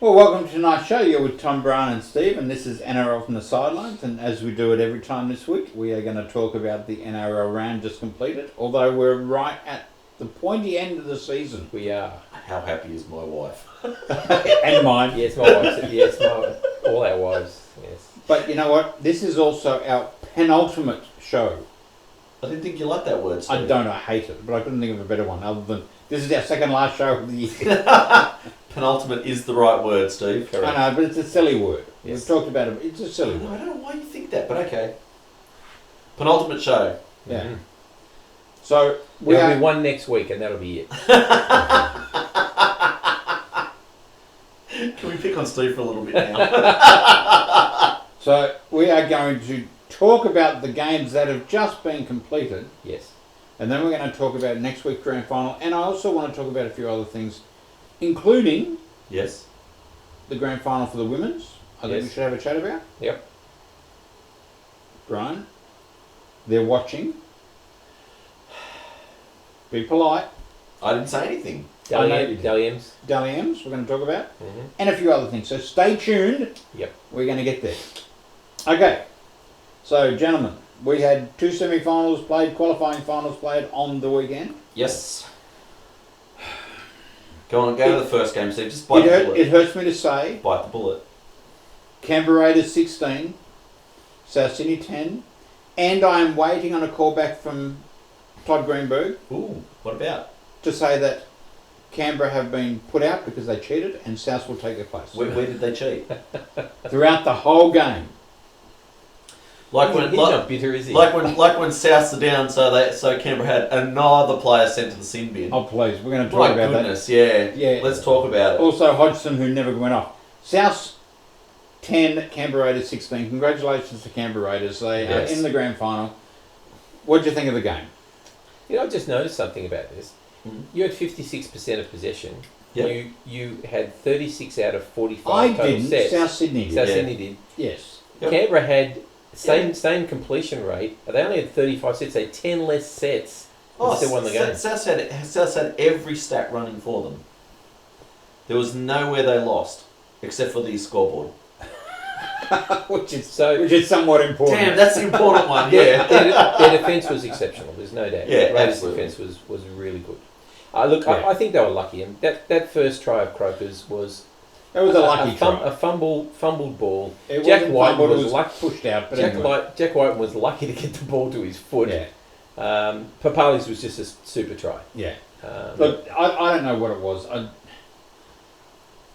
Well, welcome to tonight's show. You're with Tom, Brian and Steve, and this is NRL from the Sidelines. And as we do it every time this week, we are going to talk about the NRL round just completed, although we're right at the pointy end of the season. We are. How happy is my wife? And mine. Yes, my wife. Yes, all our wives. Yes. But you know what? This is also our penultimate show. I didn't think you liked that word, Steve. I don't. I hate it, but I couldn't think of a better one other than this is our second last show of the year. Penultimate is the right word, Steve. I know, but it's a silly word. Yes. We've talked about it. It's a silly I word. don't know why you think that, but okay. Penultimate show. Yeah. Mm-hmm. So There'll be one next week, and that'll be it. Can we pick on Steve for a little bit now? So we are going to talk about the games that have just been completed. Yes. And then we're going to talk about next week's grand final. And I also want to talk about a few other things, including Yes. the grand final for the women's. I think we Yes. should have a chat about. Yep. Brian, they're watching. Be polite. I didn't say anything. I know you did. Dally M's. Dally M's, we're going to talk about. Mm-hmm. And a few other things. So stay tuned. Yep. We're going to get there. Okay. So, gentlemen, we had two semi-finals played, qualifying finals played on the weekend. Yes. Go on, go to the first game, Steve. Just bite the bullet. It hurts me to say, Bite the bullet. Canberra Raiders 16, South Sydney 10, and I am waiting on a call back from Todd Greenberg Ooh, what about? to say that Canberra have been put out because they cheated and South will take their place. Where did they cheat? Throughout the whole game. Like when, He's not bitter, is he? like when Souths are down, so Canberra had another player sent to the sin bin. Oh, please, we're going to talk My about goodness, yeah. Yeah. Let's talk about that. it. Also, Hodgson, who never went off. South 10, Canberra Raiders 16. Congratulations to Canberra Raiders. They Yes. are in the grand final. What did you think of the game? You know, I just noticed something about this. Mhm. You had 56% of possession. Yep. You had 36 out of 45 I total didn't. sets. South Sydney did. South Yeah. Sydney did. Yes. Yep. Canberra had same completion rate. They only had 35 sets. They had 10 less sets. And still won the game. Souths had every stat running for them. There was nowhere they lost, except for the scoreboard. which is somewhat important. Damn, that's the important one, yeah. Their defence was exceptional. There's no doubt. Yeah, Raiders' absolutely. defence was really good. Look, Yeah. I think they were lucky. And that first try of Croker's was It was a lucky try. a fumbled ball. It Jack wasn't White fumbled, it was was pushed out. But anyway. Jack White was lucky to get the ball to his foot. Yeah. Papali's was just a super try. Yeah. Um, Look, I don't know what it was.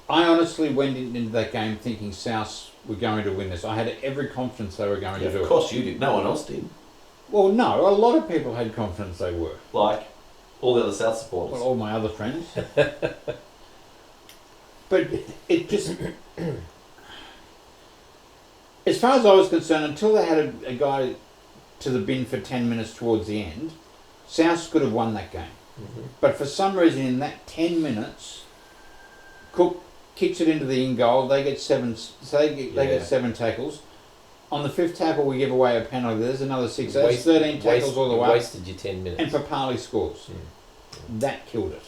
I honestly went into that game thinking South were going to win this. I had every confidence they were going to do Of it. course you did. No one else did. Well, no, a lot of people had confidence they were. Like all the other South supporters. Well, all my other friends. But it just... As far as I was concerned, until they had a guy to the bin for 10 minutes towards the end, South could have won that game. mhm. But for some reason, in that 10 minutes, Cook kicks it into the in goal. They get seven. So they get 7 tackles. On the 5th tackle, we give away a penalty. There's another 6. That's 13 tackles all the way. Wasted your 10 minutes. And Papali scores. Mm. That killed it.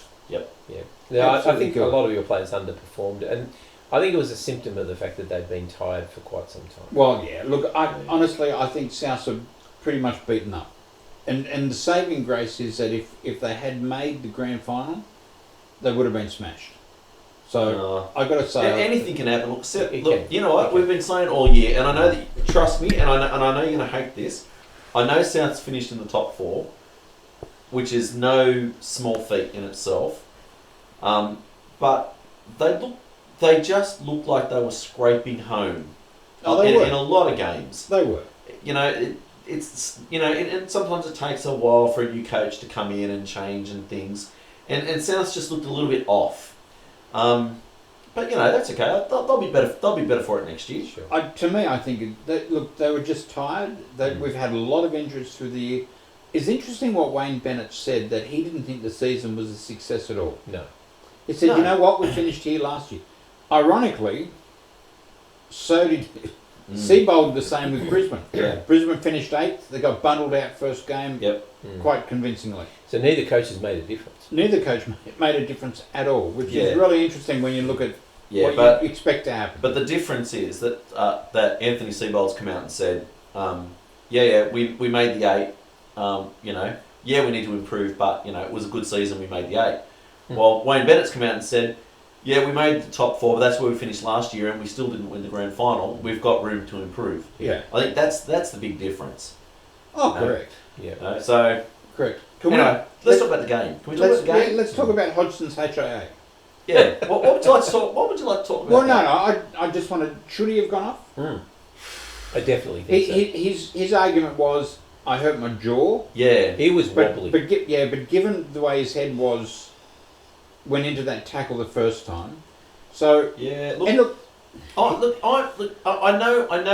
Yeah, I Absolutely think good. a lot of your players underperformed, and I think it was a symptom of the fact that they'd been tired for quite some time. Well, yeah. Look, honestly, I think South are pretty much beaten up. And the saving grace is that if they had made the grand final, they would have been smashed. So I got to say, anything can happen. Look, It look, can. you know what? It We've been saying all year, and I know that. Trust me, and I know you're going to hate this. I know South's finished in the top 4, which is no small feat in itself. But they just looked like they were scraping home. Oh, they were. In a lot of games. they were. You know, it's and sometimes it takes a while for a new coach to come in and change and things. And South's just looked a little bit off. But you know, that's okay. They'll be better. They'll be better for it next year. Sure. To me, I think look, they were just tired. We've had a lot of injuries through the year. It's interesting what Wayne Bennett said, that he didn't think the season was a success at all. No. He said, No. you know what, we finished here last year. Ironically, so did Seabold the same with Brisbane. Yeah. Brisbane finished 8th. They got bundled out first game Yep. quite convincingly. So neither coach has made a difference. Neither coach made a difference at all, which Yeah. is really interesting when you look at Yeah, what but you expect to happen. But the difference is that that Anthony Seibold's come out and said, we made the 8. We need to improve, but it was a good season. We made the 8. Well, Wayne Bennett's come out and said, we made the top 4, but that's where we finished last year, and we still didn't win the grand final. We've got room to improve. Yeah, I think that's the big difference. Oh, correct. Yeah. So Correct. Let's talk about the game. Can we talk about the game? Yeah, let's talk about Hodgson's HIA. Yeah. What would you like to talk? What would you like to talk about? Well, I just wanted. Should he have gone off? I definitely think so. His argument was, I hurt my jaw. Yeah. He was wobbly. But given the way his head went into that tackle the first time. So Yeah. I know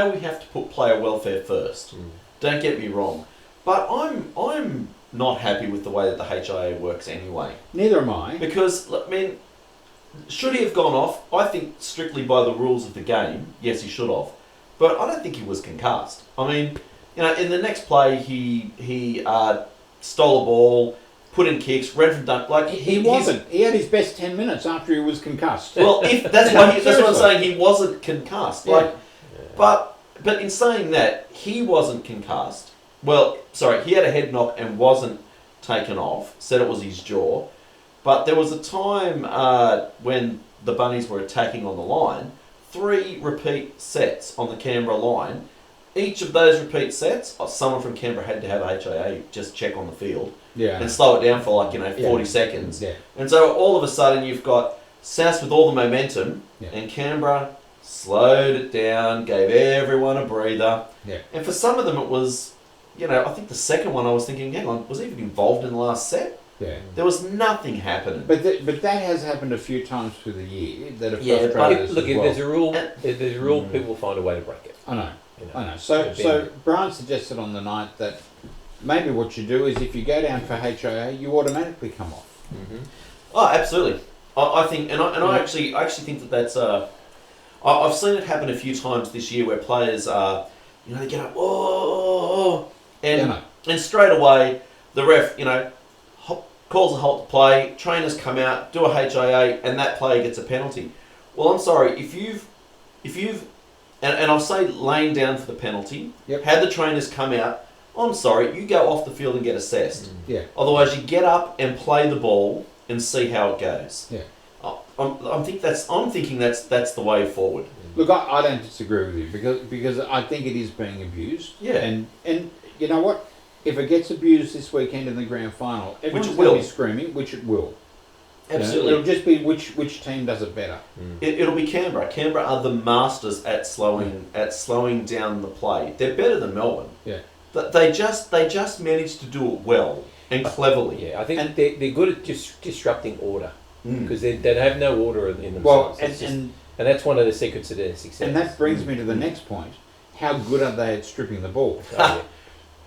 we have to put player welfare first. Don't get me wrong, but I'm not happy with the way that the HIA works anyway. Neither am I. Because should he have gone off? I think strictly by the rules of the game, yes, he should have. But I don't think he was concussed. I mean, in the next play, he stole a ball, put in kicks, Redford dunked. He wasn't. He had his best 10 minutes after he was concussed. Well, that's what I'm saying. He wasn't concussed. Yeah. But in saying that, he wasn't concussed. Well, sorry, he had a head knock and wasn't taken off. Said it was his jaw. But there was a time when the Bunnies were attacking on the line, 3 repeat sets on the Canberra line. Each of those repeat sets, someone from Canberra had to have a HIA just check on the field and slow it down for 40 seconds. Yeah. And so all of a sudden you've got South with all the momentum and Canberra slowed it down, gave everyone a breather. Yeah. And for some of them it was, I think the second one I was thinking, hang on, was he even involved in the last set? Yeah. There was nothing happening. But that has happened a few times through the year that have But frustrated us look, as if well. there's a rule, people will find a way to break it. I know. So Brian suggested on the night that maybe what you do is if you go down for HIA, you automatically come off. Oh, absolutely. I think, I actually think that's. I've seen it happen a few times this year where players they get up, and straight away the ref, calls a halt to play. Trainers come out, do a HIA, and that player gets a penalty. Well, I'm sorry if you've and I'll say laying down for the penalty. Yep. Had the trainers come out, I'm sorry, you go off the field and get assessed. Yeah. Otherwise, you get up and play the ball and see how it goes. Yeah. I'm thinking that's the way forward. Look, I don't disagree with you because I think it is being abused. Yeah. And you know what? If it gets abused this weekend in the grand final, everyone's Which it going to will. be screaming, which it will. Absolutely. It'll just be which team does it better. It'll be Canberra. Canberra are the masters at slowing down the play. They're better than Melbourne. Yeah. But they just managed to do it well and cleverly. Yeah, I think they're good at just disrupting order because they have no order in Well, themselves. And that's one of the secrets of their success. And that brings me to the next point. How good are they at stripping the ball? yeah.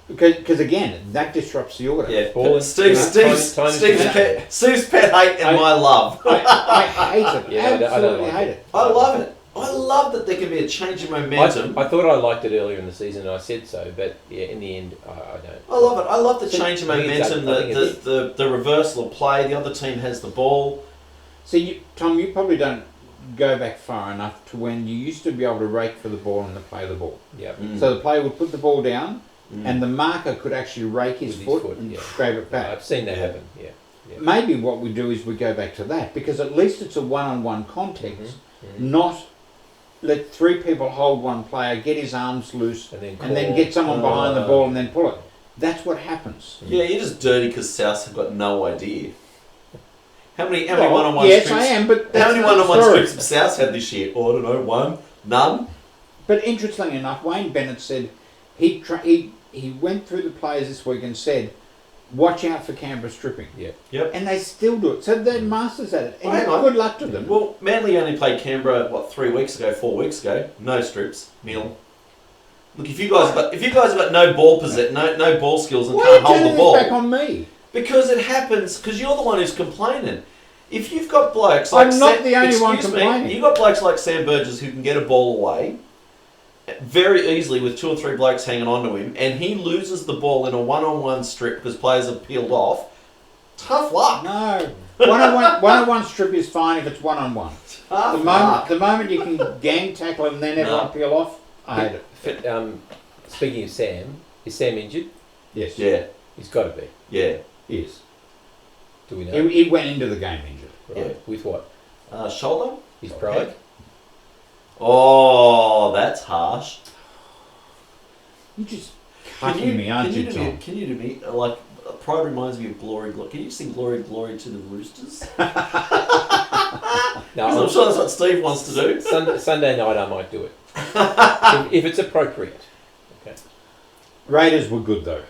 Because again, that disrupts the order. Yeah, Ball Steve's pet hate and my love. I hate it. Yeah, I don't Absolutely like hate it. it. I love it. I love that there can be a change in momentum. I thought I liked it earlier in the season, and I said so, but in the end, I don't. I love it. I love the change in I think it's momentum, the reversal of play. The other team has the ball. See, Tom, you probably don't go back far enough to when you used to be able to rake for the ball and play the ball. Yeah. So the player would put the ball down, and the marker could actually rake his foot and scrape it back. I've seen that happen. Yeah. Maybe what we do is we go back to that because at least it's a one-on-one context, not let 3 people hold one player, get his arms loose, and then get someone behind the ball and then pull it. That's what happens. Yeah, you're just dirty because South have got no idea. How many one-on-one yes, strips? I am, but How many that's not the one-on-one story. strips have South had this year? Oh, I don't know, 1, none. But interestingly enough, Wayne Bennett said he went through the players this week and said, watch out for Canberra stripping. Yep. And they still do it. So they're masters at it. And Hang on. good luck to them. Well, Manly only played Canberra 4 weeks ago, no strips, nil. Look, if you guys have got no ball no ball skills and why can't are you hold the turning ball, this back on me? because it happens. Because you're the one who's complaining. If you've got blokes like I'm not the only one complaining. You've got blokes like Sam Burgess who can get a ball away very easily with 2 or 3 blokes hanging on to him, and he loses the ball in a one-on-one strip because players have peeled off. Tough luck. No. One-on-one strip is fine if it's one-on-one. Ah, The moment you can gang tackle him and then everyone peel off, I hate it. Speaking of Sam, is Sam injured? Yes. yeah, He's got to be. yeah. He is. Do we know? He went into the game injured. Right. Yeah. With what? Shoulder? His pride? Oh, that's harsh. You just cutting me, aren't you, Tom? Can you do me like pride reminds me of glory? Can you sing glory, glory to the Roosters? No, I'm sure that's what Steve wants to do. Sunday night I might do it. if it's appropriate. Okay. Raiders were good though.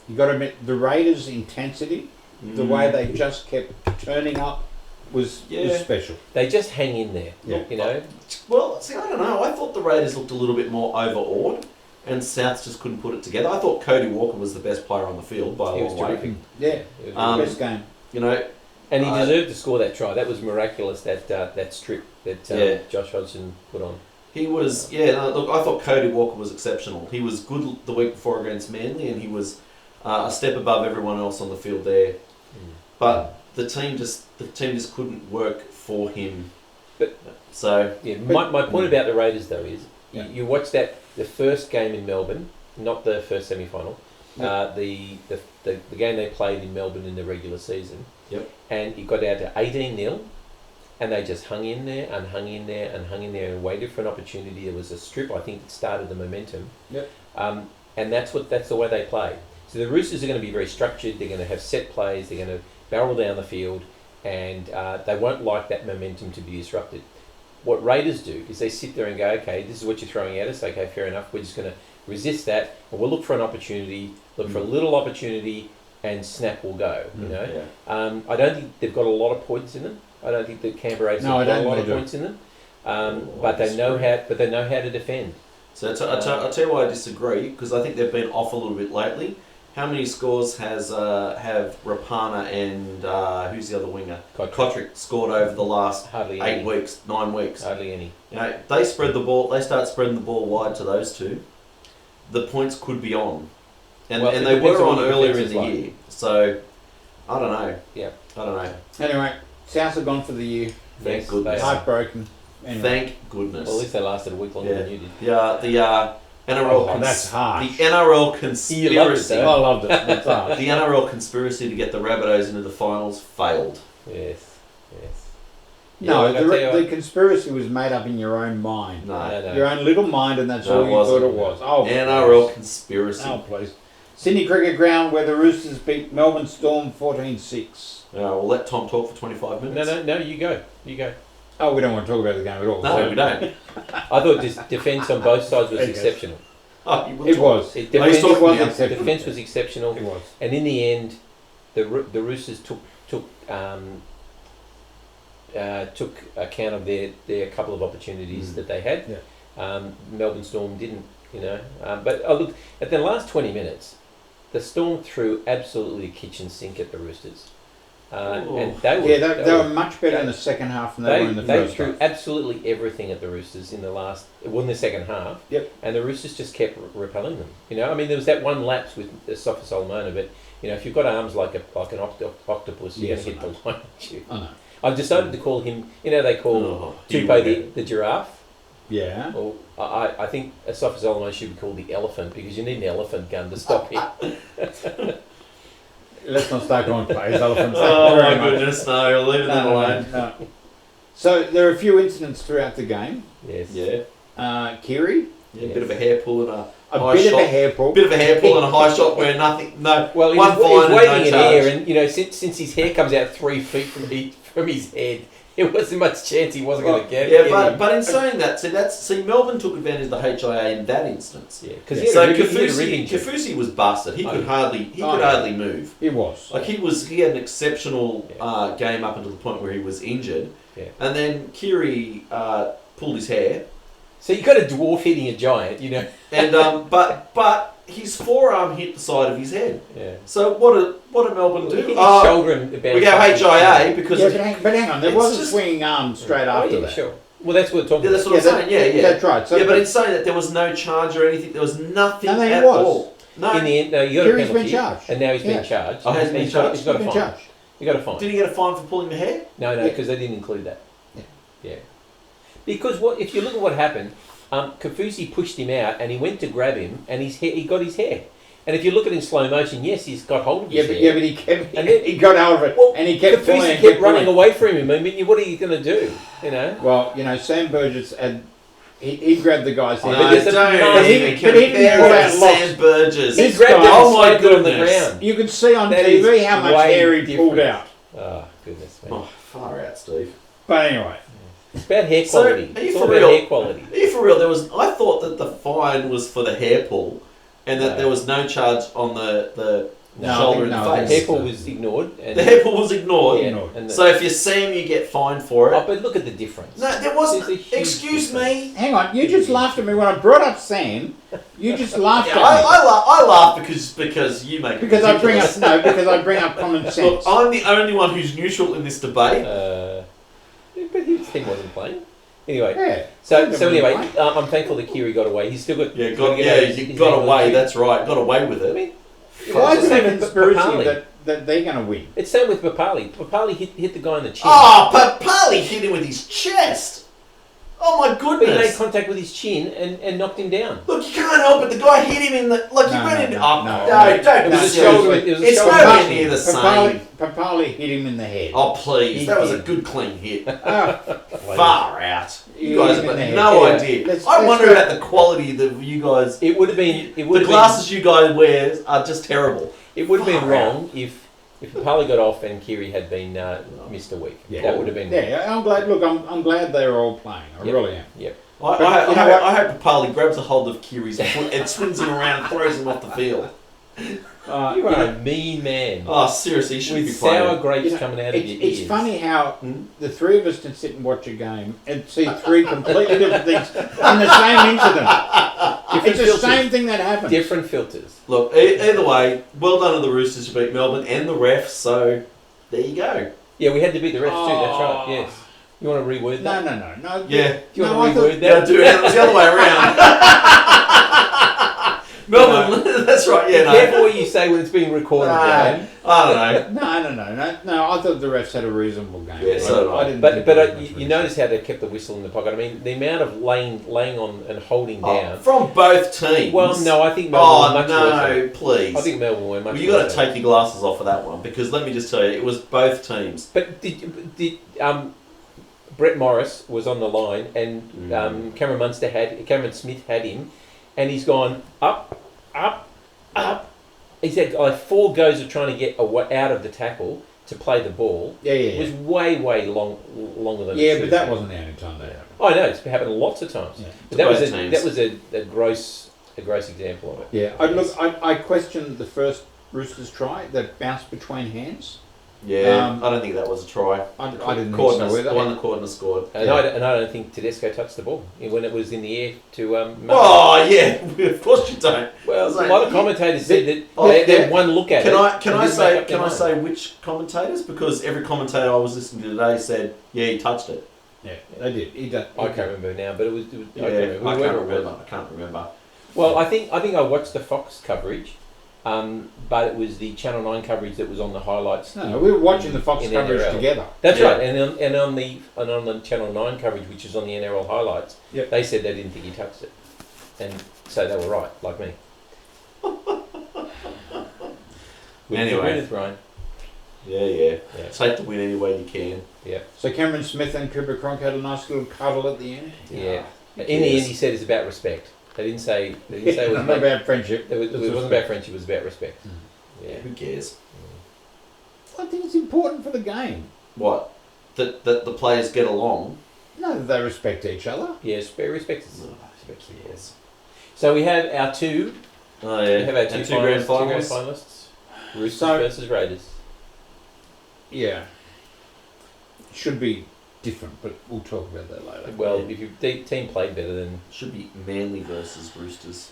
You got to admit the Raiders' intensity, the way they just kept turning up, was special. They just hang in there. Yeah. You know. Well, see, I don't know. I thought the Raiders looked a little bit more overawed, and Souths just couldn't put it together. I thought Cody Walker was the best player on the field by a He was long way. terrific. Yeah, It was best game. You know, and he deserved to score that try. That was miraculous. That strip that Josh Hodgson put on. he was. Yeah, no, look, I thought Cody Walker was exceptional. He was good the week before against Manly, and he was a step above everyone else on the field there. But the team just couldn't work for him. So My point about the Raiders though is you watch the first game in Melbourne, not the first semi-final. The game they played in Melbourne in the regular season. Yep. And it got down to 18-0, and they just hung in there and hung in there and hung in there and waited for an opportunity. There was a strip, I think, that started the momentum. Yep. And that's the way they play. So the Roosters are going to be very structured. They're going to have set plays. They're going to barrel down the field, and they won't like that momentum to be disrupted. What Raiders do is they sit there and go, okay, this is what you're throwing at us. Okay, fair enough. We're just going to resist that, and we'll look for an opportunity, look for a little opportunity, and snap will go. You know. yeah. I don't think they've got a lot of points in them. I don't think the Canberra Raiders have got a lot of points in them. But they know how to defend. So I'll tell you why I disagree, because I think they've been off a little bit lately. How many scores have Rapana and who's the other winger? Kotrick scored over the last Hardly 9 any. weeks. Hardly any. You know, they spread the ball. They start spreading the ball wide to those two. The points could be on, and they were on earlier in the year. So I don't know. Yeah, I don't know. Anyway, South have gone for the year. Thank goodness. Heartbroken. Anyway. Thank goodness. Well, at least they lasted a week longer than you did. The NRL. That's harsh. The NRL conspiracy. I loved it. That's harsh. The NRL conspiracy to get the Rabbitohs into the finals failed. Yes. No, Yeah, the conspiracy was made up in your own mind. No. Your own little mind, and that's No, all it you wasn't. thought it was. Oh, NRL please. conspiracy. Oh, please. Sydney Cricket Ground, where the Roosters beat Melbourne Storm 14-6. We'll let Tom talk for 25 minutes. No, you go. Oh, we don't want to talk about the game at all. No, we don't. I thought just defence on both sides was exceptional. Oh, you will It talk. was. Defence talking now? exceptional. Defence was exceptional. It was. And in the end, the Roosters took account of their couple of opportunities that they had. Yeah. Melbourne Storm didn't, you know. But look, at the last 20 minutes, the Storm threw absolutely a kitchen sink at the Roosters. And they were much better in the second half than they were in the first They threw half. absolutely everything at the Roosters in the second half. Yep. And the Roosters just kept repelling them. You know, I mean, there was that one lapse with Sofa Solomona, but you know, if you've got arms like an octopus, you're going to hit the line at you. I know. I've decided to call him. You know, they call Tupou the giraffe. Yeah. Well, I think a Sofa Solomona should be called the elephant, because you need an elephant gun to stop him. Let's not start going plays elephants. Oh my goodness, no, leave them alone. No. So there are a few incidents throughout the game. Yes. Yeah. Kiri. Yeah, a bit of a hair pull and A bit of a hair pull. Bit of a hair pull and a high shot where nothing. No. Well, he one was fine waving and in no charge. air, and you know, since his hair comes out 3 feet from his head, there wasn't much chance he wasn't going to get it. Yeah, but in saying that, see, Melbourne took advantage of the HIA in that instance. Yeah, because Kafusi was busted. He could hardly move. He was. Like he had an exceptional game up until the point where he was injured. Yeah. And then Kiri pulled his hair. So you got a dwarf hitting a giant, you know. And but his forearm hit the side of his head. Yeah. So what did Melbourne do? His shoulder and We go HIA because but hang on, there was a swinging arm straight after that. Sure. Well, that's what we're talking Yeah, that's what I'm saying. Yeah. That's right. So, but in saying that, there was no charge or anything. There was nothing No, at was. all. No. In the end, no, you got a Kiri's penalty, been charged. and now he's been charged. Oh, has been charged? He's got a Been fine. charged. He got a fine. Did he get a fine for pulling the hair? No, Yeah. because they didn't include that. Yeah. Yeah. Because if you look at what happened, Kafusi pushed him out and he went to grab him and he got his hair. And if you look at it in slow motion, yes, he's got hold of his hair. Yeah, but he kept, And then- he got hold of it, Well, and he kept pulling. Kafusi and kept running pulling. away from him. I mean, what are you going to do? You know? Well, Sam Burgess had he grabbed the guy's No, head. but there's a- don't no, even but he didn't compare pull it out to locks. Sam Burgess. He This grabbed guy- him oh and my slammed it on the goodness. ground. You could see on That TV is how much way hair he pulled different. out. Oh, goodness me. Oh, far out, Steve. But anyway, It's about hair So, quality. are you It's for all about real? hair quality. Are you for real? I thought that the fine was for the hair pull, and that No. there was no charge on the No, shoulder I think and no, the The face. hair pull was ignored. And The hair pull was ignored. yeah, ignored. and So if you see him, you get fined for it. oh, but look at the difference. No, there wasn't. There's a huge Excuse difference. me. hang on. You just laughed at me when I brought up Sam. You just laughed Yeah, at me I laugh because you make it because I bring ridiculous. up because I bring up common Look, sense. I'm the only one who's neutral in this debate. But his team wasn't playing. Anyway, Yeah. so Never anyway, mind. I'm thankful that Kiri got away. He's still got. Yeah, he's gotta got, get yeah, out his- you his got angle away. too. That's right. Got away with I it. mean, Why is it's it the a same with conspiracy Papali. that they're going to win? It's same with Papali. Papali hit the guy in the chin. Oh, Papali hit him with his chest. Oh my But he made goodness. contact with his chin and knocked him down. Look, you can't help it. The guy hit him in the like. No, he went no, in. no, Oh, no. don't It was be a silly. shoulder. It was a It's shoulder. nowhere chin. near the same. Papali hit him in the head. Oh please, He that was a did. good clean hit. Ah, Far out. He You guys hit him have in the got no head. Yeah. idea. Let's I wonder go- about the quality that you guys. It would have been. It would The have glasses you guys wear are just terrible. been. It would have been Far wrong if Papali got off and Kiri had been missed a week. Yeah. That would have been. yeah, I'm glad. Look, I'm glad they're all playing. I Yep. really am. Yep. But you know what? I hope Papali grabs a hold of Kiri's foot and swings him around and throws him off the field. You are a mean man. Oh, seriously, he shouldn't With be playing. sour grapes You know, coming out of your It's ears. funny how Hmm? the three of us can sit and watch a game and see three completely different things in the same incident. It's the filters. same thing that happened. Different filters. Look, either way, well done to the Roosters to beat Melbourne and the refs, so there you go. Yeah, we had to beat the refs too. That's right. Oh. Yes. You want to reword No, that? no. Yeah. Do you No, want I to thought- reword Yeah, that? dude, it was the other way around. Melbourne, that's right, yeah, Be no. careful what you say when it's being recorded. Brian. I don't know. No. I thought the refs had a reasonable game. Yeah, so did I. didn't But think but there was much you reason. notice how they kept the whistle in the pocket. I mean, the amount of laying on and holding Oh, down. from both teams. Well, no, I think Melbourne were Oh, much worse. no, please. I think Melbourne were much Well, you got worse. to take your glasses off for that one because let me just tell you, it was both teams. But did Brett Morris was on the line and Cameron Smith had him, and he's gone up. He's had like 4 goes of trying to get out of the tackle to play the ball. Yeah. It was way longer than. it Yeah, should but that have been. wasn't the only time that happened. I know it's happened lots of times. Yeah. But To that was both teams. that was a gross example of it. Yeah, I questioned the first Roosters try that bounced between hands. Yeah, Um, I don't think that was a try. I didn't think Cordner, so either. the one that Cordner scored. And Yeah. I don't think Tedesco touched the ball when it was in the air to. Oh yeah, of course you don't. Well, I was a like, lot of commentators said that Oh, they yeah. had one look at Can it. I and didn't make up their say mind. which commentators? Because every commentator I was listening to today said, yeah, he touched it. Yeah, they did. He did. I can't remember now, but it was. Yeah, I can't remember. Whoever it was. I can't remember. Well, I think I watched the Fox coverage, but it was the Channel 9 coverage that was on the highlights. No, we were watching the Fox in coverage NRL. together. That's Yeah. right, and on the Channel 9 coverage, which is on the NRL highlights, Yep. they said they didn't think he touched it, and so they were right, like me. Anyway. Winners, Ryan. Yeah. Yeah. Take the win any way you can. So Cameron Smith and Cooper Cronk had a nice little cuddle at the end. Yeah. Who In the cares? end, he said it's about respect. They didn't say it was Not about friendship. It wasn't about friendship. It was about respect. Yeah. Who cares? I think it's important for the game. What? That the players get along. No, that they respect each other. Yes, respect is. No, who cares? So we have our two. Oh yeah. We have our And two grand finalists. Roosters So- versus Raiders. Yeah. Should be different, but we'll talk about that later. Well, if your team played better, then Should be Manly versus Roosters.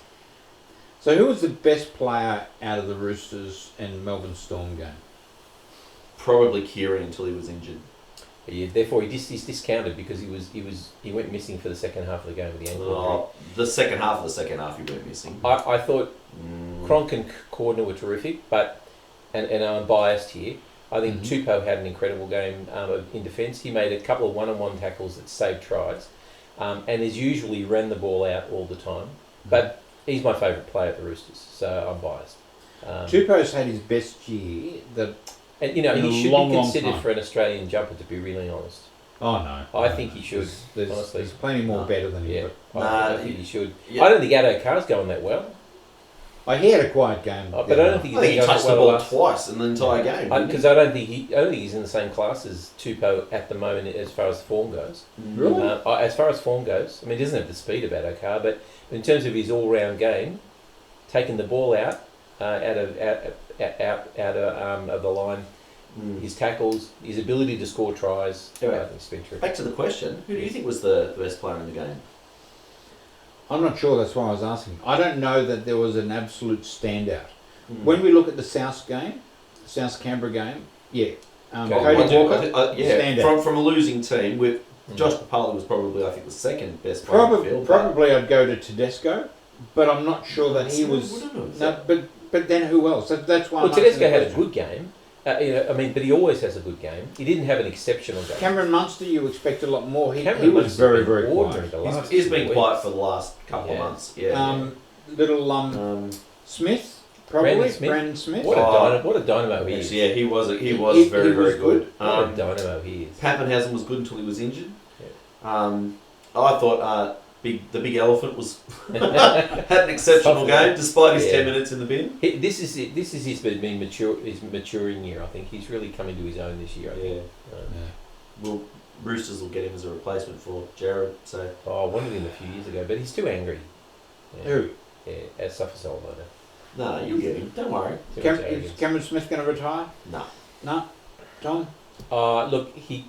So who was the best player out of the Roosters and Melbourne Storm game? Probably Kieran until he was injured. yeah, therefore he's discounted because he went missing for the second half of the game with the ankle Oh, the second half he went missing. injury. I thought Mm. Cronk and Cordner were terrific, but and I'm biased here, I think Tupou had an incredible game in defence. He made a couple of one-on-one tackles that saved tries, and has usually ran the ball out all the time. But he's my favourite player at the Roosters, so I'm biased. Tupou's had his best year. And he should be considered for an Australian jumper, to be really honest. Oh no, I think he should. Honestly, there's plenty more better than him. Yeah, But I think he should. Yeah. I don't think Addo Carr's going that well. he had a quiet game. But I don't think I think he going touched that the well ball twice in the entire game. Because I don't think he's in the same class as Tupou at the moment as far as form goes. Really? As far as form goes, I mean, he doesn't have the speed of Addo Carr, but in terms of his all-round game, taking the ball out of the line. His tackles, his ability to score tries, I think it's been terrific. Back to the question, who do you think was the best player in the game? I'm not sure. That's why I was asking. I don't know that there was an absolute standout. When we look at the South game, the South Canberra game, Cody Walker, standout. From a losing team, with Josh Papali was probably, I think, the second best player in the field. Probably I'd go to Tedesco, but I'm not sure that he was. No, but then who else? That's why. Well, Tedesco had a good game. But he always has a good game. He didn't have an exceptional game. Cameron Munster, you expect a lot more. He was very, very quiet. He's been quiet for the last couple of months. Smith, probably. Brandon Smith. What a dynamo he is. Yeah, he was very, very good. What a dynamo he is. Pappenhausen was good until he was injured. Yeah. I thought the big elephant was had an exceptional game despite his 10 minutes in the bin. This is his maturing year. I think he's really coming to his own this year. I think. Well, Roosters will get him as a replacement for Jared. So I wanted him a few years ago, but he's too angry. Yeah. Who? Yeah, as Suffolk owner. No, you'll get him. Don't worry. Is Cameron Smith going to retire? No. Tom? Look, he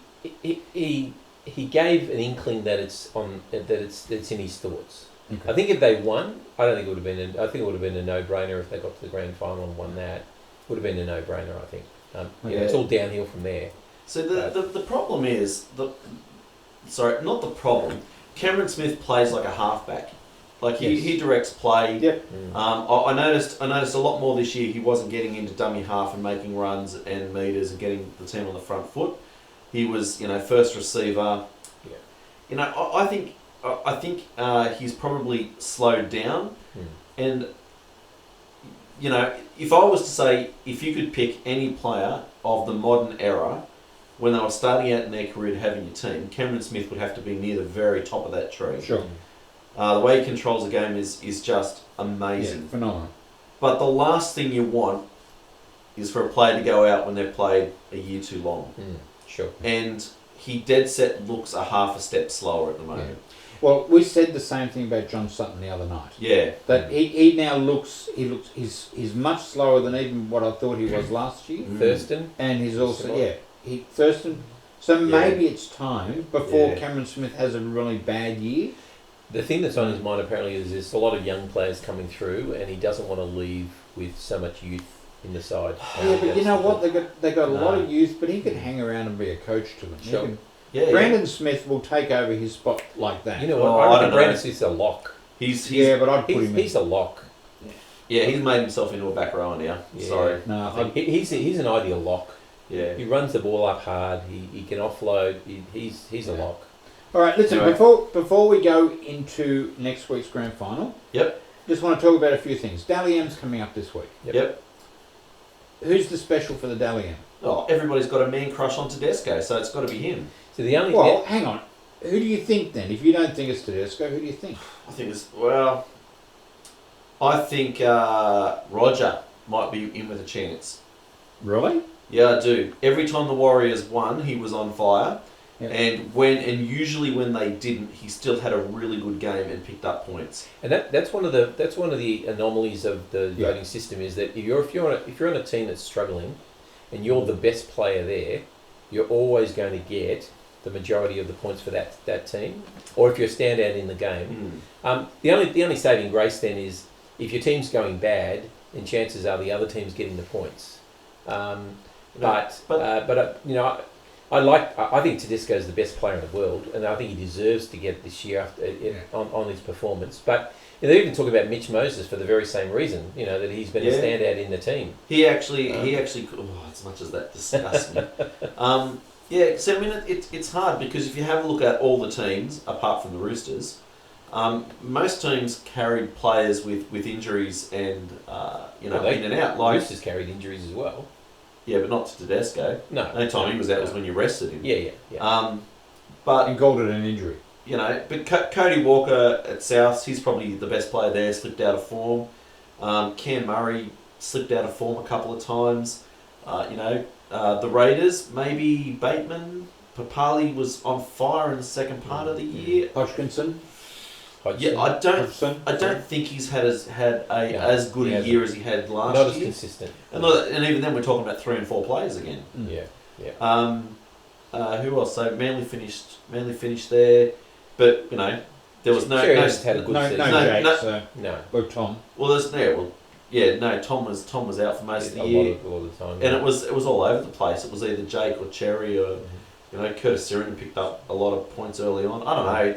gave an inkling that it's in his thoughts. Okay. I think if they won, I think it would have been a no-brainer if they got to the grand final and won that. Would have been a no-brainer, I think. It's all downhill from there. So the problem is not the problem. Cameron Smith plays like a halfback. Like he directs play. Yep. I noticed a lot more this year. He wasn't getting into dummy half and making runs and meters and getting the team on the front foot. He was, first receiver. Yeah. I think he's probably slowed down. And if I was to say, if you could pick any player of the modern era when they were starting out in their career to have in your team, Cameron Smith would have to be near the very top of that tree. Sure. The way he controls the game is just amazing. Yeah, phenomenal. But the last thing you want is for a player to go out when they've played a year too long. Sure. And he dead set looks a half a step slower at the moment. Yeah. Well, we said the same thing about John Sutton the other night. Yeah. That he now looks he's much slower than even what I thought he was last year. Thurston. And he's also Thurston. So maybe it's time before Cameron Smith has a really bad year. The thing that's on his mind apparently is there's a lot of young players coming through, and he doesn't want to leave with so much youth in the side. Yeah, but you know what? They got a lot of youth, but he could hang around and be a coach to them. Sure. Brandon Smith will take over his spot like that. You know what? I reckon Brandon Smith's a lock. But I'd put him in. He's a lock. Yeah, he's made himself into a back rower now. Yeah. Sorry. No, I think he's an ideal lock. Yeah. He runs the ball up hard. He can offload. He's a lock. All right, listen, anyway. Before we go into next week's grand final, just want to talk about a few things. Dally M's coming up this week. Yep. Who's the special for the Dally M? Oh, everybody's got a man crush on Tedesco, so it's got to be him. So the only hang on. Who do you think then? If you don't think it's Tedesco, who do you think? I think Roger might be in with a chance. Really? Yeah, I do. Every time the Warriors won, he was on fire. Yep. And usually when they didn't, he still had a really good game and picked up points. And that's one of the anomalies of the voting system is that if you're on a team that's struggling, and you're the best player there, you're always going to get the majority of the points for that team. Or if you're a standout in the game, the only saving grace then is if your team's going bad, then chances are the other team's getting the points. I think Tedesco's the best player in the world, and I think he deserves to get it this year after on his performance. But they're even talking about Mitch Moses for the very same reason. That he's been a standout in the team. He actually. As much as that disgusts me. So I mean, it's hard because if you have a look at all the teams apart from the Roosters, most teams carried players with injuries and in and out. Like Roosters carried injuries as well. Yeah, but not to Tedesco. No. The only time he was out was when you rested him. Yeah. But and called it an injury. But Cody Walker at Souths, he's probably the best player there. Slipped out of form. Cam Murray slipped out of form a couple of times. The Raiders, maybe Bateman. Papali was on fire in the second part of the year. Hodgkinson. Yeah, I don't think he's had as good a year as he had last year. Not as consistent. And even then, we're talking about 3 and 4 players again. Yeah. Who else? So Manly finished there, but there was no had a good season. No. Or Tom. Well, Tom was out for most of the year. A lot of the time. And it was all over the place. It was either Jake or Cherry or Curtis Siren picked up a lot of points early on. I don't know.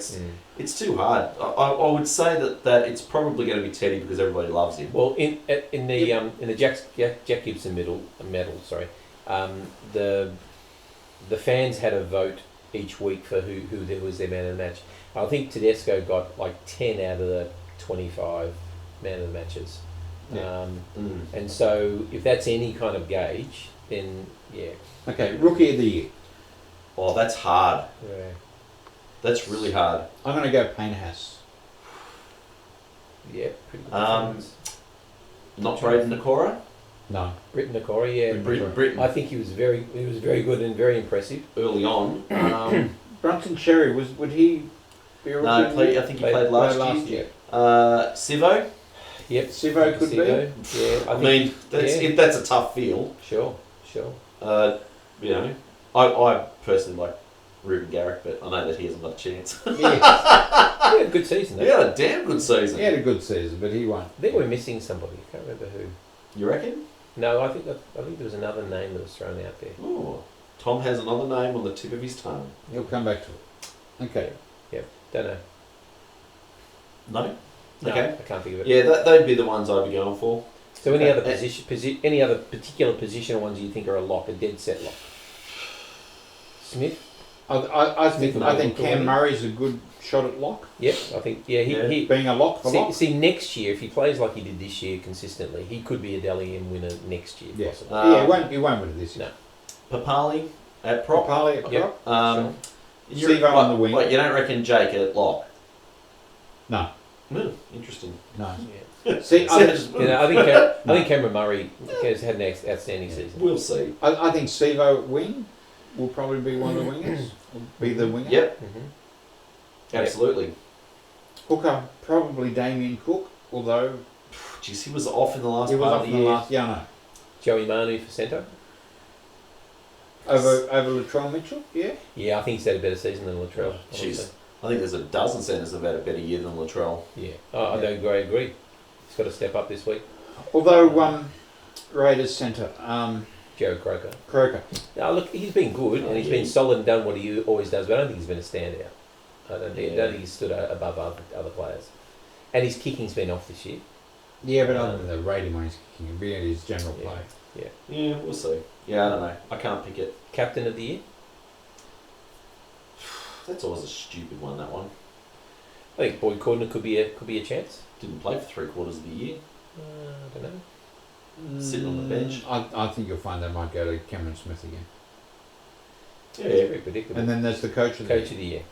It's too hard. I would say that it's probably going to be Teddy because everybody loves him. Well, in the Jack Gibson medal, the fans had a vote each week for who was their man of the match. I think Tedesco got like 10 out of the 25 man of the matches. Yeah. And so if that's any kind of gauge, then yeah. Okay, Rookie of the Year. Oh, that's hard. Yeah. That's really hard. I'm going to go Payne Haas. Yeah, pretty good. Not Braden Nakora? No. Britton Nakora, yeah. Britton. I think he was very good and very impressive. Early on. Brunson Cherry, would he be a No, rookie? I think he played last year. Sivo? Yep. Sivo could be. Yeah. That's a tough field. Sure. I personally like Ruben Garrick, but I know that he hasn't got a chance. Yeah. He had a good season, though. He had a damn good season. He had a good season, but he won't. I think we're missing somebody. I can't remember who. You reckon? No, I think there was another name that was thrown out there. Oh, Tom has another name on the tip of his tongue. He'll come back to it. Okay. Yeah, don't know. No? No, Okay. I can't think of it. Yeah, they'd be the ones I'd be going for. So any other any other particular positional ones you think are a lock, a dead set lock? Smith? I think Cam Murray's a good shot at lock. Yep, I think he being a lock for lock. See, next year if he plays like he did this year consistently, he could be a Dally M winner next year. Yeah, possibly. he won't win it this year. No. Papali at prop. Yep. Sivo on the wing. Wait, you don't reckon Jake at lock? No. Interesting. No. Yeah. See, I think Cameron Murray has had an outstanding season. We'll see. I think Sivo at wing will probably be one of the wingers. Will be the winger. Yep. Absolutely. Hooker, probably Damien Cook, although... Jeez, he was off in the last part of the year. Yeah, I know. Joey Manu for centre. Over Latrell Mitchell, yeah? Yeah, I think he's had a better season than Latrell. Jeez. I think there's a dozen centres that have had a better year than Latrell. Yeah. I agree. He's got to step up this week. Although, Raiders centre, Jared Croker. Now, look, he's been good and he's been solid and done what he always does, but I don't think he's been a standout. I don't think he's stood above other players. And his kicking's been off this year. Yeah, but other than the rating when he's kicking, it'd be his general play. Yeah, we'll see. Yeah, I don't know. I can't pick it. Captain of the year? That's always a stupid one, that one. I think Boyd Cordner could be a chance. Didn't play for 3/4 of the year. I don't know. Sitting on the bench. I think you'll find that might go to Cameron Smith again. Yeah, it's very predictable. And then there's the coach of the year.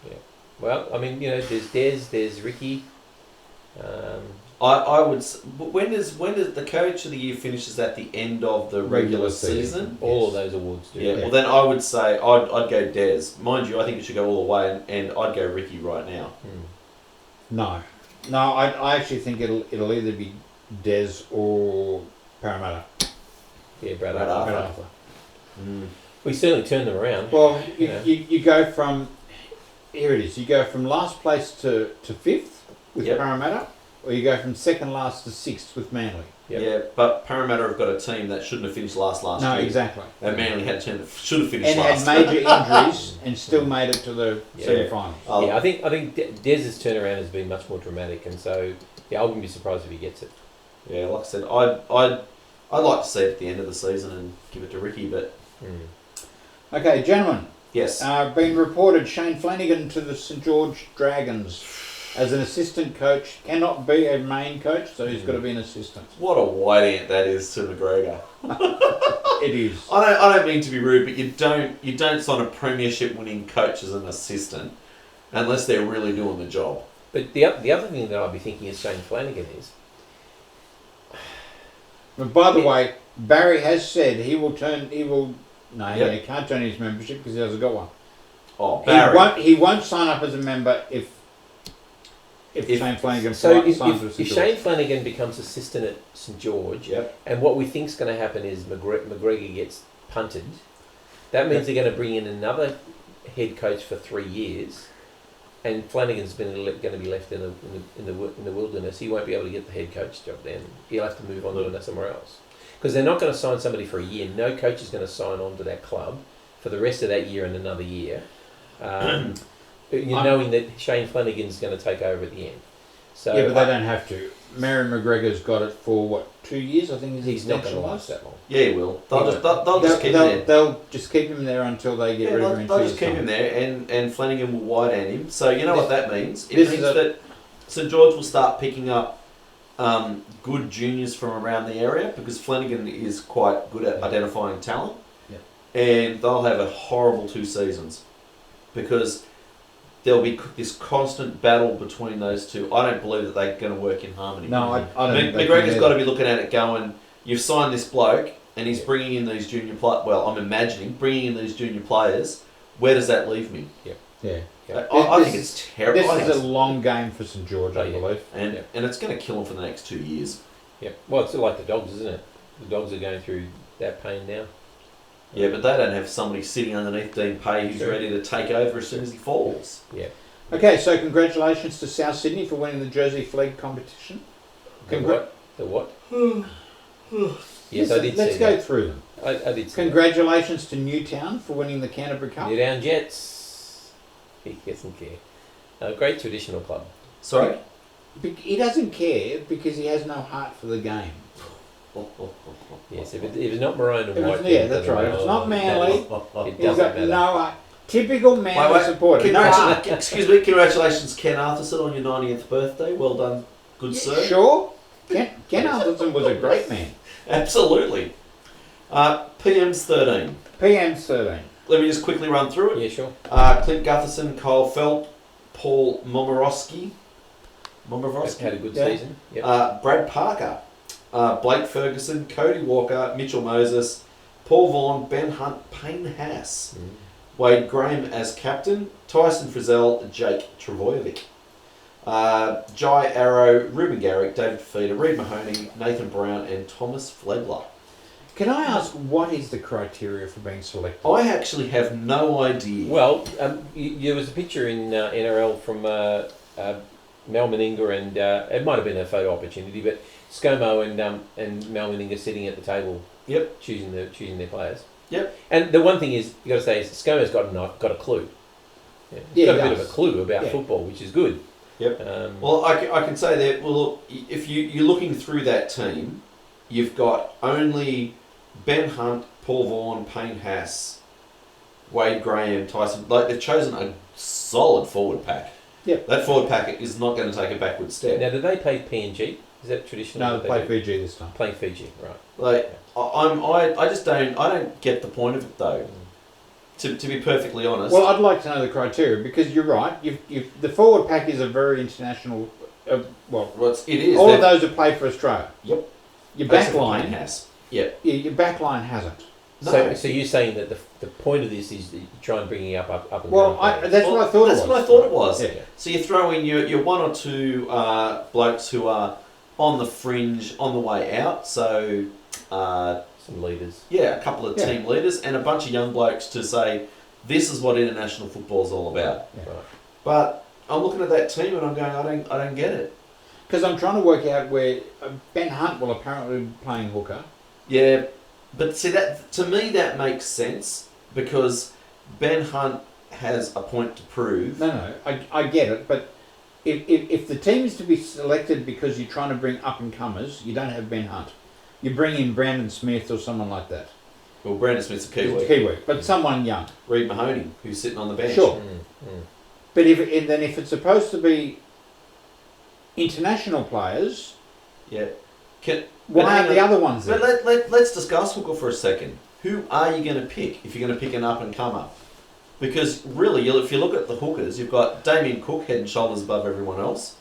Yeah. Well, I mean, there's Des, there's Ricky. I would. When does the coach of the year finishes at the end of the regular season? All of those awards do. Yeah. Well, then I would say I'd go Des. Mind you, I think it should go all the way, and I'd go Ricky right now. No, I actually think it'll either be Des or Parramatta. Yeah, Brad Arthur. Mm. We certainly turned them around. Well, you go from here it is. You go from last place to fifth with Parramatta. or you go from second last to sixth with Manly. Yep. Yeah, but Parramatta have got a team that shouldn't have finished last No, year. exactly. And Manly had a team that should have finished And last. had major injuries and still made it to the Yeah. semi-finals. Oh, Yeah, I think Dez's turnaround has been much more dramatic, and so I wouldn't be surprised if he gets it. Yeah, like I said, I'd like to see it at the end of the season and give it to Ricky, but Okay, gentlemen. yes. Been reported Shane Flanagan to the St George Dragons as an assistant coach. Cannot be a main coach, so he's got to be an assistant. What a white ant that is to McGregor. It is. I don't mean to be rude, but you don't sign a premiership winning coach as an assistant unless they're really doing the job. But the other thing that I'd be thinking is Shane Flanagan is But by the way, Barry has said he will. No, Yep. he can't turn his membership because he hasn't got one. Oh, Barry. He won't sign up as a member if Shane Flanagan so signs with if St Shane George. Flanagan becomes assistant at St George, Yep. and what we think's going to happen is McGregor gets punted, that means they're going to bring in another head coach for 3 years, and Flanagan's going to be left in the wilderness. He won't be able to get the head coach job then. He'll have to move on to somewhere else. Because they're not going to sign somebody for a year. No coach is going to sign on to that club for the rest of that year and another year, knowing that Shane Flanagan's going to take over at the end. So Yeah, but they don't have to. Mary McGregor's got it for 2 years, I think. he's not going to last that long. Yeah, he will. They'll just keep him there. They'll just keep him there until they get rid of him. They'll just keep him there, and Flanagan will wide hand him. So you know what that means? It means that St George will start picking up good juniors from around the area because Flanagan is quite good at identifying talent. Yeah. And they'll have a horrible 2 seasons because there'll be this constant battle between those two. I don't believe that they're going to work in harmony. No, I don't think they McGregor's can got to either. be looking at it going, you've signed this bloke and he's bringing in these junior players. Well, I'm imagining bringing in these junior players. Where does that leave me? Yeah. I think it's terrible. This is a long game for St George, I believe. And it's going to kill them for the next 2 years. Yeah. Well, it's like the Dogs, isn't it? The Dogs are going through that pain now. Yeah, but they don't have somebody sitting underneath Dean Pay who's ready to take over as soon as he falls. Yeah. Okay, so congratulations to South Sydney for winning the Jersey Flag competition. The what? Yes, I did Let's see go that. through them. I did see Congratulations to Newtown for winning the Canterbury that. Cup. Newtown Jets. He doesn't care. Great traditional club. Sorry? He doesn't care because he has no heart for the game. Yes, if it's not maroon and If white. it's- yeah, that's right. If it's not Manly, It He's doesn't got matter. no heart. Typical Manly Wait, supporter. No heart. Excuse me, congratulations, Ken Arthurson, on your 90th birthday. Well done, good sir. Sure. Ken Arthurson was a great man. Absolutely. PM's 13. PM's 13. Let me just quickly run through it. Yeah, sure. Clint Gutherson, Kyle Felt, Paul Momorowski, Had a good Yeah. season. Yep. Brad Parker, Blake Ferguson, Cody Walker, Mitchell Moses, Paul Vaughan, Ben Hunt, Payne Haas, Wade Graham as captain, Tyson Frizzell, Jake Travojevic, Jai Arrow, Ruben Garrick, David Fafita, Reid Mahoney, Nathan Brown, and Thomas Flegler. Can I ask what is the criteria for being selected? I actually have no idea. Well, there was a picture in NRL from Mel Meninga, and it might have been a photo opportunity, but ScoMo and Mel Meninga sitting at the table, choosing their players. Yep. And the one thing is, you got to say, is ScoMo's got a clue. Yeah, he's got a bit of a clue about football, which is good. Yep. Well, I can say that. Well, look, if you're looking through that team, you've got only Ben Hunt, Paul Vaughan, Payne Haas, Wade Graham, Tyson. Like, they've chosen a solid forward pack. Yep. That forward pack is not going to take a backward step. Now, do they play PNG? Is that traditional? No, they play Fiji this time. Playing Fiji, right? Like, I just don't get the point of it though. To be perfectly honest. Well, I'd like to know the criteria because you're right. The forward pack is a very international. It is. All of those have played for Australia. Yep. Your Except for back line Payne Haas. Yep. Yeah, your back line hasn't. No. So you're saying that the point of this is that you try and bring up and Well, coming that's what I thought it was. That's what I thought it was. Yeah. So you throw in your one or two blokes who are on the fringe, on the way out. So some leaders. yeah, a couple of team leaders and a bunch of young blokes to say this is what international football is all about. Yeah. Right. But I'm looking at that team and I'm going, I don't get it. Because I'm trying to work out where Ben Hunt will apparently be playing hooker. Yeah, but see that to me that makes sense because Ben Hunt has a point to prove. No, I get it, but if the team is to be selected because you're trying to bring up and comers, you don't have Ben Hunt. You bring in Brandon Smith or someone like that. Well, Brandon Smith's a Kiwi. Kiwi, but someone young. Reid Mahoney, who's sitting on the bench. Sure. But if it's supposed to be international players, Yeah. why aren't the other ones there? But let's discuss hooker for a second. Who are you going to pick if you're going to pick an up-and-comer? Because really, if you look at the hookers, you've got Damien Cook head and shoulders above everyone else.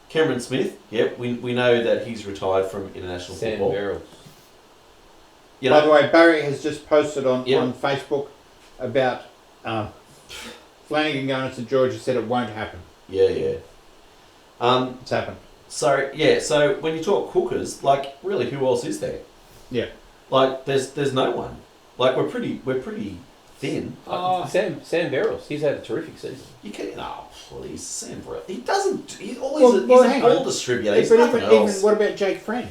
Cameron Smith, yep, we know that he's retired from international football. Barrels. You By know, the way, Barry has just posted on Yep. Facebook about Flanagan going to St George. He said it won't happen. yeah. It's happened. So when you talk hookers, like really, who else is there? Yeah. Like there's no one. Like we're pretty thin. Sam Barrels, he's had a terrific season. You can please, Sam Brett. He doesn't. He's always Well, he's hang a ball on. distributor. He's But nothing even else. what about Jake Friend?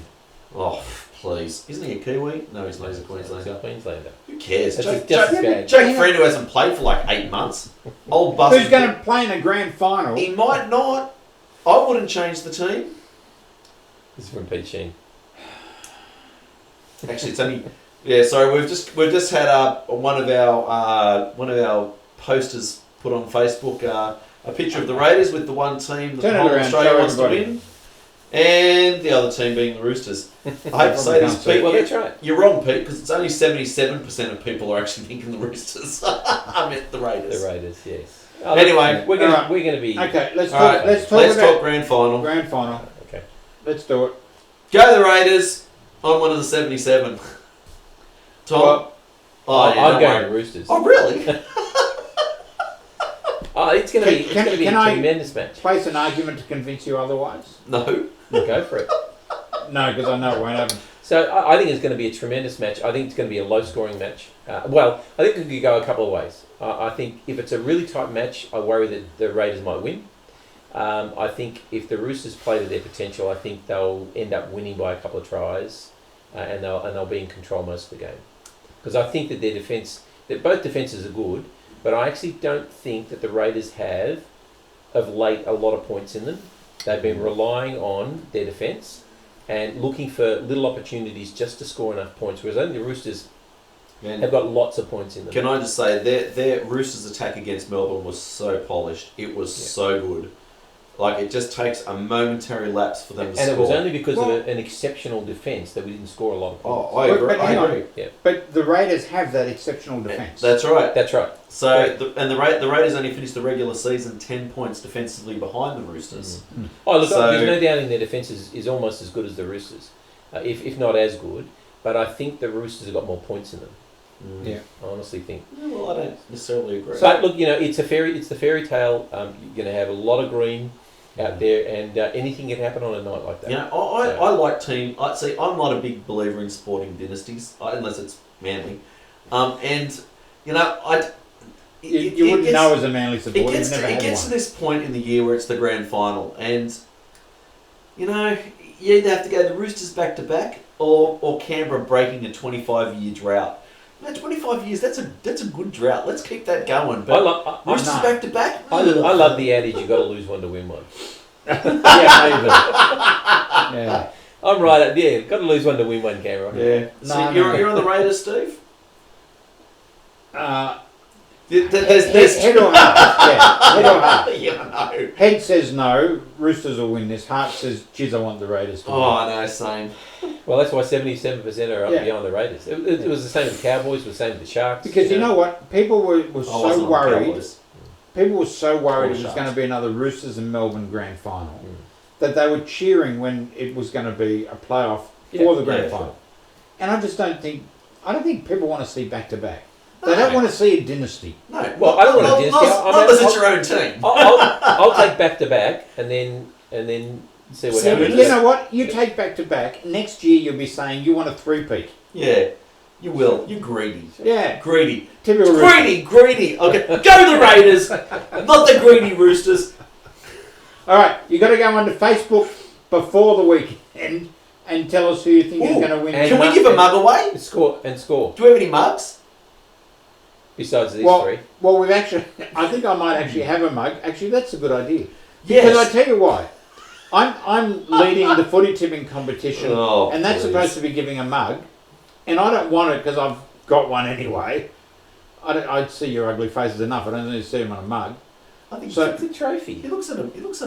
Oh please, isn't he a Kiwi? No, he's not. He's a He's a Queenslander. Queenslander. Who cares? That's Jake, just as Jake, bad. Jake Friend, who hasn't played for like 8 months. Old bus. Who's going to play in a grand final? He might not. I wouldn't change the team. This is from Pete Sheen. Actually, it's only. Yeah, sorry. We've just had one of our posters put on Facebook a picture of the Raiders with the one team that Turn the it whole around, Australia show wants to everybody. win, and the other team being the Roosters. I hate to say this, Pete. Well, that's right. You're wrong, Pete, because it's only 77% of people are actually thinking the Roosters. I meant the Raiders. The Raiders, yes. Anyway, we're gonna be Okay, let's All talk. right, Let's talk let's about talk grand final. grand final. okay. Let's do it. Go the Raiders. I'm one of the 77. Tom. Well, Oh, yeah, I'm don't going worry. to Roosters. Oh, really? It's going to be Can a I- tremendous match. place an argument to convince you otherwise? No. Go for it. No, because I know it won't happen. So I think it's going to be a tremendous match. I think it's going to be a low-scoring match. Well, I think it could go a couple of ways. I think if it's a really tight match, I worry that the Raiders might win. I think if the Roosters play to their potential, I think they'll end up winning by a couple of tries, and they'll be in control most of the game. Because I think that that both defences are good, but I actually don't think that the Raiders have, of late, a lot of points in them. They've been relying on their defence and looking for little opportunities just to score enough points, whereas only the Roosters have got lots of points in them. Can I just say, their Roosters' attack against Melbourne was so polished. It was so good. Like, it just takes a momentary lapse for them to score. And it was only because of an exceptional defence that we didn't score a lot of points. Oh, I agree. But hang on. Yeah. But the Raiders have that exceptional defence. That's right. That's right. So, the Raiders only finished the regular season 10 points defensively behind the Roosters. Oh, look, So- there's no doubting their defence is almost as good as the Roosters, if not as good. But I think the Roosters have got more points in them. Yeah. I honestly think. Well, I don't necessarily agree. But look, it's the fairy tale. You're going to have a lot of green out there, and anything can happen on a night like that. You know, I like team. I'm not a big believer in sporting dynasties, unless it's Manly. And you know, You wouldn't know as a Manly supporter. It gets, You've never to, it had gets to one. this point in the year where it's the grand final, and you know, you either have to go the Roosters back to back, or Canberra breaking a 25-year drought. You know, 25 years, that's a good drought. Let's keep that going. But Roosters no. back to back. I love the adage: you got to lose one to win one. Yeah. I'm right. Yeah, got to lose one to win one, Canberra. Yeah. So you're on the Raiders, Steve. There's Head or heart? Yeah, head or heart? Yeah, no. Head says no, Roosters will win this. Heart says, geez, I want the Raiders to win. Oh, no, same. Well, that's why 77% are up Yeah. behind the Raiders. It was the same with the Cowboys, it was the same with the Sharks. Because you know what? People were I wasn't so on the worried. Cowboys. People were so worried Or it was Sharks. going to be another Roosters and Melbourne grand final that they were cheering when it was going to be a playoff for the grand final. And I just don't think people want to see back to back. They don't want to see a dynasty. No, Well, I don't want a dynasty. Not unless it's your own team. I'll take back to back and then see what happens. You know what? You take back to back. Next year you'll be saying you want a three-peat. Yeah, you will. You're greedy. Yeah. Greedy. Typical Rooster. Greedy. Okay, go the Raiders, not the greedy Roosters. All right, you got to go onto Facebook before the weekend and tell us who you think is Ooh, going to win. and Can we give a mug away? Score. Do we have any mugs? Besides these Well, three. well, we've actually. I think I might actually have a mug. Actually, that's a good idea. Yes. Because I tell you why. I'm leading the footy tipping competition, Oh, and that's please. supposed to be giving a mug, and I don't want it because I've got one anyway. I'd see your ugly faces enough. I don't need to see them on a mug. I think So- It's a trophy. he looks at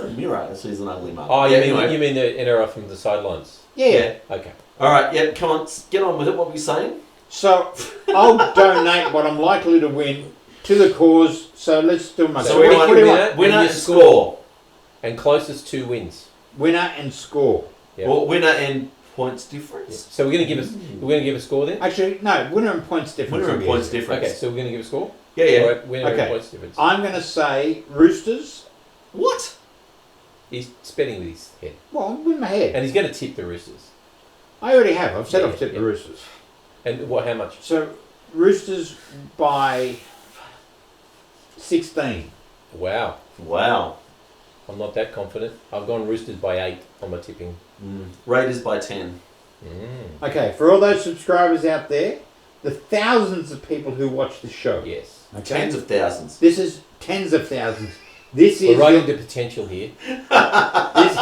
a mirror and sees an ugly mug. Oh, Yeah, you anyway. mean the NRL from the sidelines? Yeah. Okay. All right, yeah, come on, get on with it. What were you saying? So I'll donate what I'm likely to win to the cause. So let's do my. So we pick want your do you winner, want? Winner and and your score. And closest 2 wins. Winner and score. Yeah. Well, winner and points Yeah. difference. So we're going to give a score then. Actually, no. Winner and points difference. Winner will and be points easy. difference. Okay, so we're going to give a score. Yeah, yeah. All right, winner Okay. and points difference. I'm going to say Roosters. What? He's spitting with his head, Well, I'm with my head. and he's going to tip the Roosters. I already have. I've said Yeah, I've tipped yeah. the Roosters. And what? How much? So Roosters by 16. Wow, Wow. I'm not that confident. I've gone Roosters by 8 on my tipping. Raiders by 10. Okay, for all those subscribers out there, the thousands of people who watch the show. Yes. Okay. Tens of thousands. This is tens of thousands. This We're is right your- into potential here. this,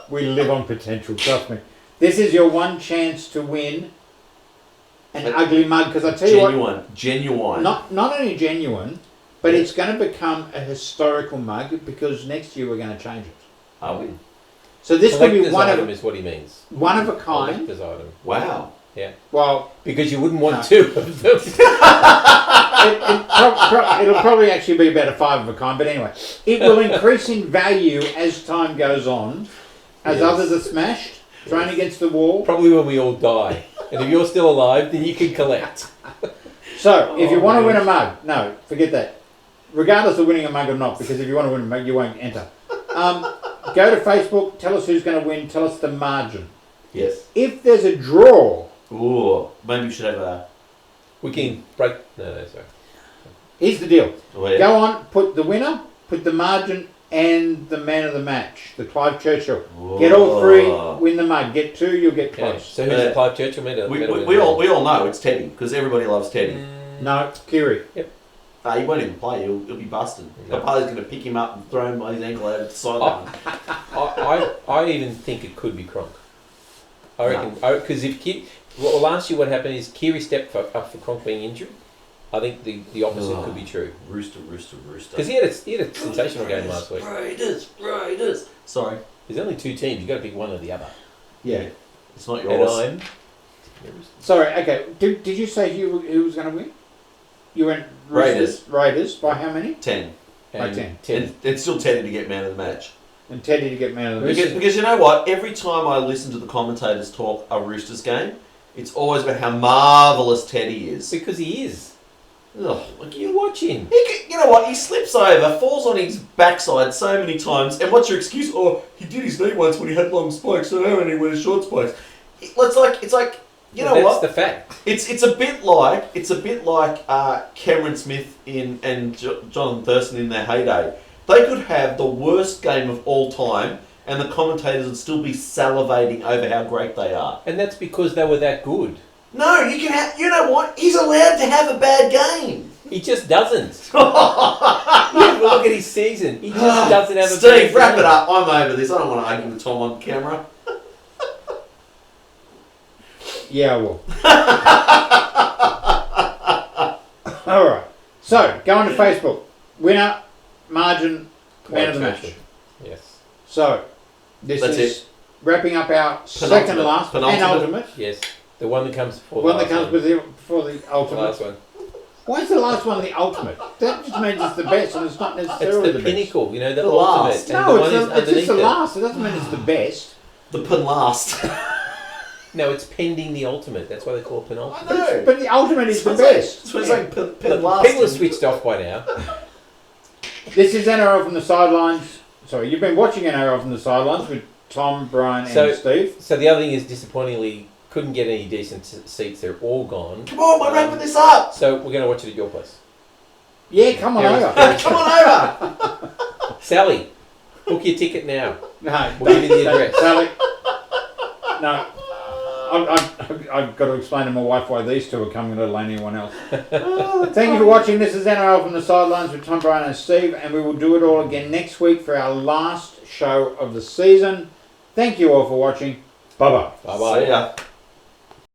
we live on potential. Trust me. This is your one chance to win an But ugly mug. Because I tell you what, Genuine. not only genuine, but it's going to become a historical mug because next year we're going to change it. Are we? So this could be Collector's one item of is what he means. a kind. Collector's item. Wow. Well, Because you wouldn't want No. 2 of them. it'll probably actually be about a 5 of a kind. But anyway, it will increase in value as time goes on, as Yes. others are smashed, thrown against the wall. Probably when we all die. And if you're still alive, then you can collect. So, if you Oh, want to man. win a mug, no, forget that. Regardless of winning a mug or not, because if you want to win a mug, you won't enter. Go to Facebook, tell us who's going to win, tell us the margin. Yes. If there's a draw, Ooh. Maybe we should have a. We can break... No, sorry. here's the deal. Oh, yeah. Go on, put the winner, put the margin, and the man of the match, the Clive Churchill. Get all 3, win the mug. Get 2, you'll get Okay. close. So who's the Clive Churchill? We all know it's Teddy because everybody loves Teddy. No, Kiri. He won't even play. He'll be busted. No. Papa's going to pick him up and throw him by his ankle over the sideline. I even think it could be Cronk. I reckon because well, last year what happened is Kiri stepped up for Cronk being injured. I think the opposite could be true Rooster. because he had a sensational game last week. Raiders. Sorry. There's only 2 teams. You've got to pick one or the other. Yeah. It's not And yours. I'm Sorry, okay. Did you say who was going to win? You went Raiders. Raiders by how many? 10. By 10. And it's still Teddy to get man of the match. And Teddy to get man of the match. Because you know what? Every time I listen to the commentators talk a Roosters game, it's always about how marvellous Teddy is. because he is. Ugh. You watch him. You know what? He slips over, falls on his backside so many times, and what's your excuse? Oh, he did his knee once when he had long spikes, so now he wears short spikes. It's like you know That's what? the fact. It's a bit like Cameron Smith and Jonathan Thurston in their heyday. They could have the worst game of all time, and the commentators would still be salivating over how great they are. And that's because they were that good. No, you can have. You know what? He's allowed to have a bad game. He just doesn't. Look at his season. He just doesn't have a Steve, bad wrap game. it up. I'm over this. I don't want to argue with Tom on camera. Yeah, I will. All right. So, go on to Facebook. Winner, margin, man of the match. Yes. So, this That's is wrapping up our second Penultimate. last, penultimate. Yes. The one that comes before One the that last comes one. before the The ultimate. last one. Why is the last one the ultimate? That just means it's the best, and it's not necessarily It's the pinnacle, you know, the The ultimate. last. And No, the one it's is just underneath the it. last. It doesn't mean it's the best. The pen last. No, it's pending the ultimate. That's why they call it penultimate. know. But the ultimate is the It's like- best. It's like pen last. People are switched off by now. This is NRL from the sidelines. Sorry, you've been watching NRL from the sidelines with Tom, Brian, and Steve. So the other thing is, disappointingly, couldn't get any decent seats. They're all gone. Come on, we're wrapping this up. So we're going to watch it at your place. Yeah, come on There is- over. there is- Come on over. Sally. Book your ticket now. No, We'll give you the address. Sally, no. I've got to explain to my wife why these two are coming, let alone anyone else. Thank you for watching. This is NRL from the Sidelines with Tom, Brian and Steve, and we will do it all again next week for our last show of the season. Thank you all for watching. Bye-bye. Bye-bye. See ya.